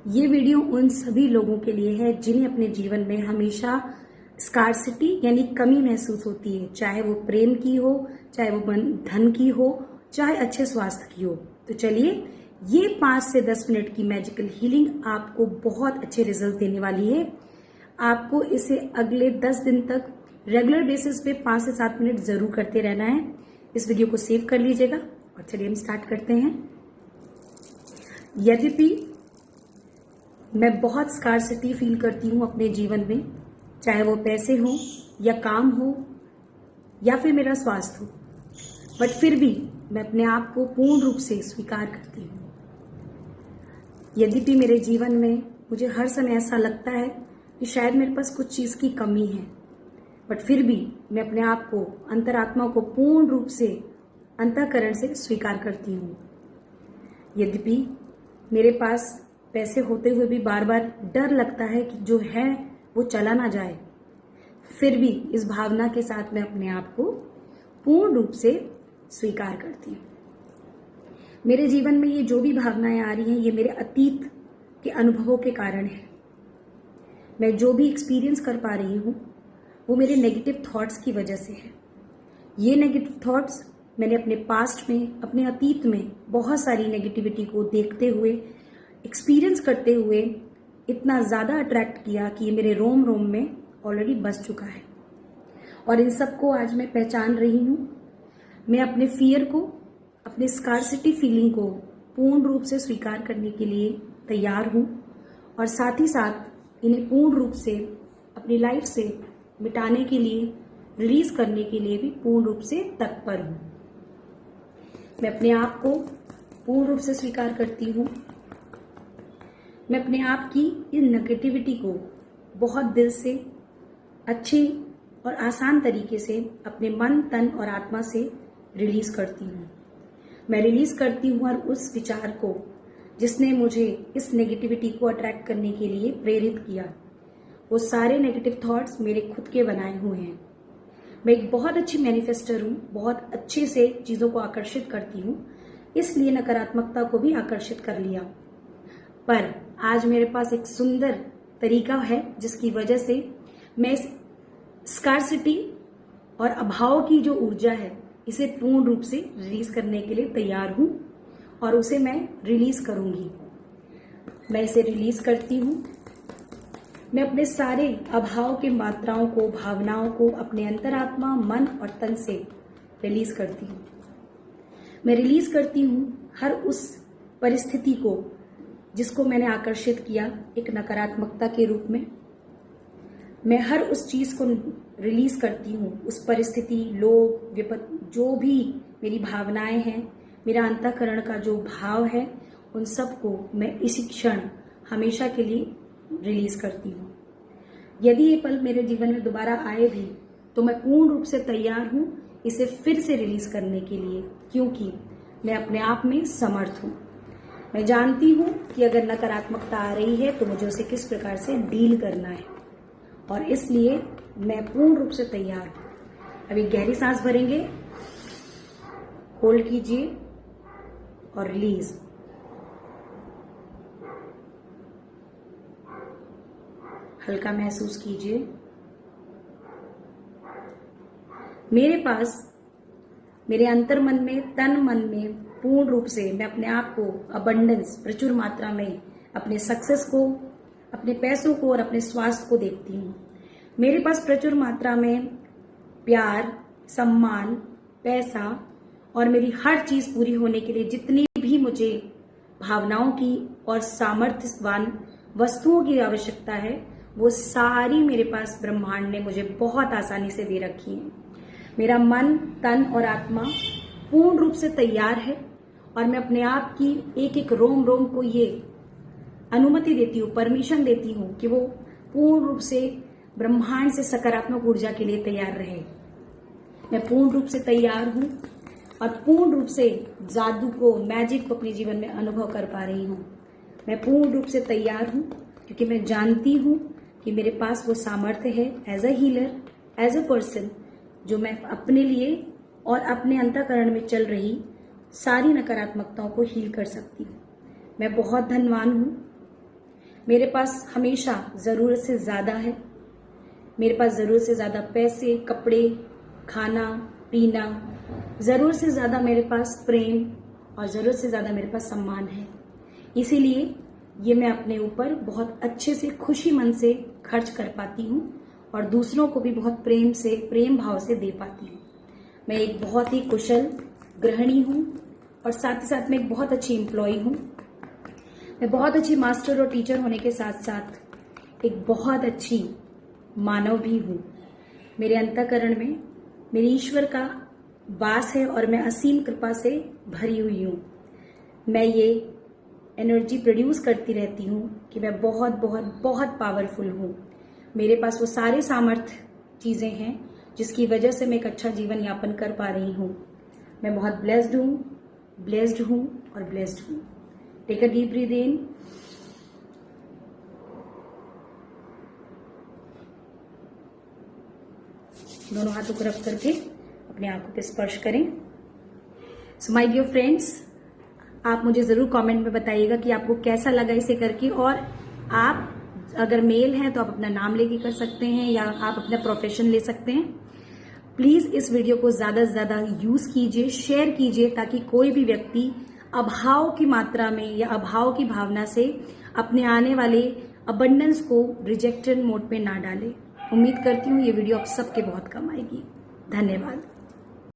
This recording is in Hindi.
ये वीडियो उन सभी लोगों के लिए है जिन्हें अपने जीवन में हमेशा स्कार्सिटी यानी कमी महसूस होती है, चाहे वो प्रेम की हो, चाहे वो धन की हो, चाहे अच्छे स्वास्थ्य की हो। तो चलिए, ये 5 से 10 मिनट की मैजिकल हीलिंग आपको बहुत अच्छे रिजल्ट देने वाली है। आपको इसे अगले 10 दिन तक रेगुलर बेसिस पे 5 से 7 मिनट जरूर करते रहना है। इस वीडियो को सेव कर लीजिएगा और चलिए हम स्टार्ट करते हैं। यद्यपि मैं बहुत स्कार्सिटी फील करती हूँ अपने जीवन में, चाहे वो पैसे हो या काम हो या फिर मेरा स्वास्थ्य हो, बट फिर भी मैं अपने आप को पूर्ण रूप से स्वीकार करती हूँ। यद्यपि मेरे जीवन में मुझे हर समय ऐसा लगता है कि शायद मेरे पास कुछ चीज की कमी है, बट फिर भी मैं अपने आप को, अंतरात्मा को पूर्ण रूप से अंतःकरण से स्वीकार करती हूँ। यद्यपि मेरे पास पैसे होते हुए भी बार बार डर लगता है कि जो है वो चला ना जाए, फिर भी इस भावना के साथ मैं अपने आप को पूर्ण रूप से स्वीकार करती हूँ। मेरे जीवन में ये जो भी भावनाएं आ रही हैं, ये मेरे अतीत के अनुभवों के कारण है। मैं जो भी एक्सपीरियंस कर पा रही हूँ वो मेरे नेगेटिव थॉट्स की वजह से है। ये नेगेटिव थॉट्स मैंने अपने पास्ट में, अपने अतीत में बहुत सारी नेगेटिविटी को देखते हुए, एक्सपीरियंस करते हुए इतना ज़्यादा अट्रैक्ट किया कि ये मेरे रोम रोम में ऑलरेडी बस चुका है। और इन सबको आज मैं पहचान रही हूँ। मैं अपने फियर को, अपने स्कार्सिटी फीलिंग को पूर्ण रूप से स्वीकार करने के लिए तैयार हूँ और साथ ही साथ इन्हें पूर्ण रूप से अपनी लाइफ से मिटाने के लिए, रिलीज करने के लिए भी पूर्ण रूप से तत्पर हूँ। मैं अपने आप को पूर्ण रूप से स्वीकार करती हूँ। मैं अपने आप की इस नेगेटिविटी को बहुत दिल से, अच्छे और आसान तरीके से अपने मन, तन और आत्मा से रिलीज करती हूँ। मैं रिलीज करती हूँ हर उस विचार को जिसने मुझे इस नेगेटिविटी को अट्रैक्ट करने के लिए प्रेरित किया। वो सारे नेगेटिव थॉट्स मेरे खुद के बनाए हुए हैं। मैं एक बहुत अच्छी मैनिफेस्टर हूँ, बहुत अच्छे से चीज़ों को आकर्षित करती हूँ, इसलिए नकारात्मकता को भी आकर्षित कर लिया। पर आज मेरे पास एक सुंदर तरीका है जिसकी वजह से मैं इस स्कार्सिटी और अभाव की जो ऊर्जा है, इसे पूर्ण रूप से रिलीज करने के लिए तैयार हूँ और उसे मैं रिलीज करूंगी। मैं इसे रिलीज करती हूँ। मैं अपने सारे अभाव के मात्राओं को, भावनाओं को अपने अंतरात्मा, मन और तन से रिलीज करती हूँ। मैं रिलीज करती हूँ हर उस परिस्थिति को जिसको मैंने आकर्षित किया एक नकारात्मकता के रूप में। मैं हर उस चीज को रिलीज करती हूँ, उस परिस्थिति, लोग, विपत्ति, जो भी मेरी भावनाएं हैं, मेरा अंतःकरण का जो भाव है, उन सबको मैं इसी क्षण हमेशा के लिए रिलीज करती हूँ। यदि ये पल मेरे जीवन में दोबारा आए भी तो मैं पूर्ण रूप से तैयार हूँ इसे फिर से रिलीज करने के लिए, क्योंकि मैं अपने आप में समर्थ हूँ। मैं जानती हूँ कि अगर नकारात्मकता आ रही है तो मुझे उसे किस प्रकार से डील करना है और इसलिए मैं पूर्ण रूप से तैयार हूँ। अभी गहरी सांस भरेंगे, होल्ड कीजिए और रिलीज। हल्का महसूस कीजिए। मेरे पास, मेरे अंतर मन में, तन मन में पूर्ण रूप से मैं अपने आप को अबंडेंस, प्रचुर मात्रा में अपने सक्सेस को, अपने पैसों को और अपने स्वास्थ्य को देखती हूँ। मेरे पास प्रचुर मात्रा में प्यार, सम्मान, पैसा और मेरी हर चीज पूरी होने के लिए जितनी भी मुझे भावनाओं की और सामर्थ्यवान वस्तुओं की आवश्यकता है, वो सारी मेरे पास ब्रह्मांड ने मुझे बहुत आसानी से दे रखी है। मेरा मन, तन और आत्मा पूर्ण रूप से तैयार है और मैं अपने आप की एक एक रोम रोम को ये अनुमति देती हूँ, परमिशन देती हूँ कि वो पूर्ण रूप से ब्रह्मांड से सकारात्मक ऊर्जा के लिए तैयार रहे। मैं पूर्ण रूप से तैयार हूँ और पूर्ण रूप से जादू को, मैजिक को अपने जीवन में अनुभव कर पा रही हूँ। मैं पूर्ण रूप से तैयार हूँ क्योंकि मैं जानती हूँ कि मेरे पास वो सामर्थ्य है as a healer, as a person, जो मैं अपने लिए और अपने अंतःकरण में चल रही सारी नकारात्मकताओं को हील कर सकती हूँ। मैं बहुत धनवान हूँ। मेरे पास हमेशा ज़रूरत से ज़्यादा है। मेरे पास ज़रूरत से ज़्यादा पैसे, कपड़े, खाना पीना, ज़रूरत से ज़्यादा मेरे पास प्रेम और ज़रूरत से ज़्यादा मेरे पास सम्मान है। इसीलिए ये मैं अपने ऊपर बहुत अच्छे से, खुशी मन से खर्च कर पाती हूँ और दूसरों को भी बहुत प्रेम भाव से दे पाती हूँ। मैं एक बहुत ही कुशल गृहिणी हूँ और साथ ही साथ मैं एक बहुत अच्छी एम्प्लॉय हूँ। मैं बहुत अच्छी मास्टर और टीचर होने के साथ साथ एक बहुत अच्छी मानव भी हूँ। मेरे अंतःकरण में मेरे ईश्वर का वास है और मैं असीम कृपा से भरी हुई हूँ। मैं ये एनर्जी प्रोड्यूस करती रहती हूँ कि मैं बहुत बहुत बहुत पावरफुल हूँ। मेरे पास वो सारे सामर्थ्य चीज़ें हैं जिसकी वजह से मैं एक अच्छा जीवन यापन कर पा रही हूँ। मैं बहुत ब्लेस्ड हूँ और ब्लेस्ड हूँ। टेक अ डीप ब्रीथ इन, दोनों हाथों को रख करके अपने आंखों पे स्पर्श करें। सो माय डियर फ्रेंड्स, आप मुझे ज़रूर कमेंट में बताइएगा कि आपको कैसा लगा इसे करके, और आप अगर मेल हैं तो आप अपना नाम लेके कर सकते हैं या आप अपना प्रोफेशन ले सकते हैं। प्लीज़ इस वीडियो को ज़्यादा से ज़्यादा यूज़ कीजिए, शेयर कीजिए, ताकि कोई भी व्यक्ति अभाव की मात्रा में या अभाव की भावना से अपने आने वाले अबंडेंस को रिजेक्टेड मोड पे ना डाले। उम्मीद करती हूँ ये वीडियो आप सबके बहुत काम आएगी। धन्यवाद।